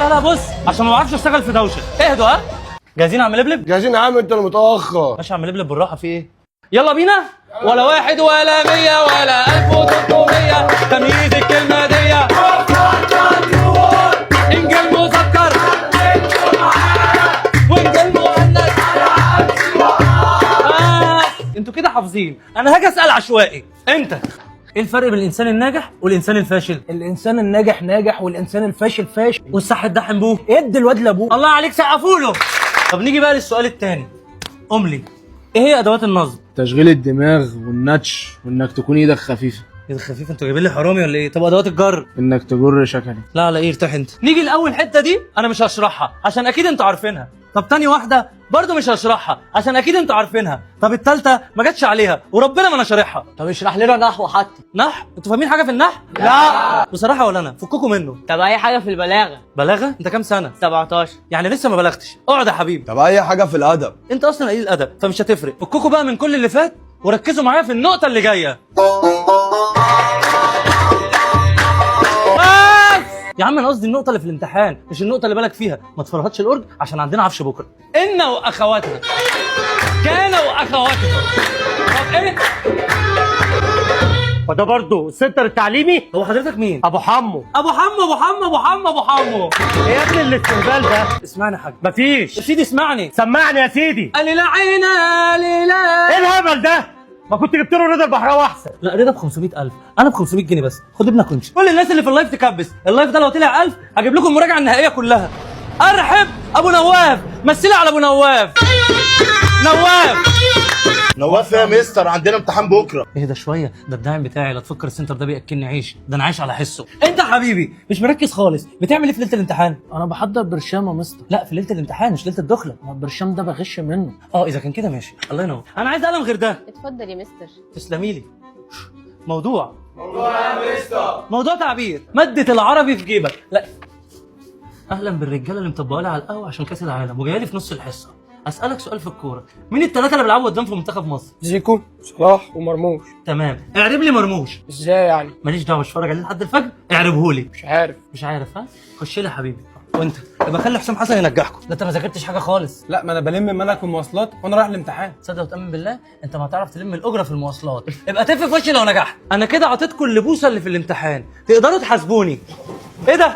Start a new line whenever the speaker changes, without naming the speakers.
لا بص، عشان ما بعرفش اشتغل في دوشه. اهدوا ها. جاهزين يا عم لبلب؟
جاهزين يا عم، انت المتاخر.
ماشي يا عم لبلب بالراحه، في ايه؟ يلا بينا. ولا واحد ولا 100 ولا 1300 تمييز الكلمه دي. انجل مذكر وانجل مؤنث. انتوا كده حافظين. انا هاجي اسال عشوائي. انت ايه الفرق بين الانسان الناجح والانسان الفاشل؟
الانسان الناجح ناجح والانسان الفاشل فاشل.
والصح الدحم بوه.
ادي الواد لابوه.
الله عليك، سقفوا له. طب نيجي بقى للسؤال الثاني. قملي، ايه هي ادوات النصب؟
تشغيل الدماغ والنتش وانك تكون ايدك خفيفه.
ايدك خفيف؟ انتوا جايبين لي حرامي ولا ايه؟ طب ادوات الجر؟
انك تجر شكلي.
لا على ايه، ارتاح انت. نيجي لاول حته دي، انا مش هشرحها عشان اكيد انتوا عارفينها. طب تاني واحده برضه مش هشرحها عشان اكيد انتوا عارفينها. طب التالتة ما جاتش عليها وربنا ما انا شارحها.
طب اشرح لنا نحو حتى.
نحو؟ انتوا فاهمين حاجه في النحو؟
لا
بصراحه ولا انا، فككوا منه.
طب اي حاجه في البلاغه.
بلاغه؟ انت كام سنه؟
17.
يعني لسه ما بلغتش. اقعد يا حبيبي.
طب اي حاجه في الادب.
انت اصلا قليل الادب فمش هتفرق. فككوا بقى من كل اللي فات وركزوا معايا في النقطه اللي جايه. يا عم انا قصدي النقطه اللي في الامتحان، مش النقطه اللي بالك فيها. ما تفرهدش الأرج عشان عندنا عفش بكره. ان واخواتها، كان واخواتها. طب ايه؟
وده برضه السنتر التعليمي.
هو حضرتك مين؟
ابو حمو.
ابو حمو ابو حمو ابو حمو ابو حمو.
ايه يا ابني الاستهبال ده؟
اسمعني يا حاج.
مفيش.
يا سيدي اسمعني.
سمعني يا سيدي.
قال لي لا عينا لا.
ايه الهبل ده؟ ما كنت جبت له رضا البحراوي احسن.
لا رضا ب 500,000، انا ب 500 جنيه بس. خد ابنك وامشي. كل الناس اللي في اللايف تكبس. اللايف ده لو طلع 1000 هجيب لكم المراجعه النهائيه كلها. ارحب ابو نواف، مثلي على ابو نواف.
نواف يا مستر، عندنا امتحان بكره.
اهدى شويه، ده الداعم بتاعي. لا تفكر السنتر ده بياكلني عيش، ده انا عايش على حسه. انت حبيبي مش مركز خالص. بتعمل ايه في ليله الامتحان؟
انا بحضر برشام يا مستر.
لا في ليله الامتحان مش ليله الدخله.
ما البرشام ده بغش منه.
اذا كان كده ماشي، الله ينور. انا عايز قلم غير ده.
اتفضل يا مستر.
تسلمي لي. موضوع يا مستر. موضوع تعبير. ماده العربي في جيبك. لا اهلا بالرجاله اللي مطبقه لي على القهوه عشان كاس العالم وجايه لي في نص الحصه. اسالك سؤال في الكوره، مين الثلاثه اللي بيلعبوا قدام في منتخب مصر؟
زيكو، صلاح، ومرموش.
تمام، اعرب لي مرموش.
ازاي يعني؟
ماليش دعوه، مش هتفرج عليه لحد الفجر. اعربه لي.
مش عارف.
مش عارف ها؟ خش لي يا حبيبي. وانت يبقى خلي حسام حسن ينجحكم. ده انت ما ذاكرتش حاجه خالص.
لا ما انا بلم ملك المواصلات وانا رايح الامتحان.
تصدق وتامن بالله انت ما هتعرف تلم الاجره في المواصلات. ابقى تف في وشي لو نجحت. انا كده عطيتكم اللبوسه اللي في الامتحان، تقدروا تحاسبوني. ايه ده؟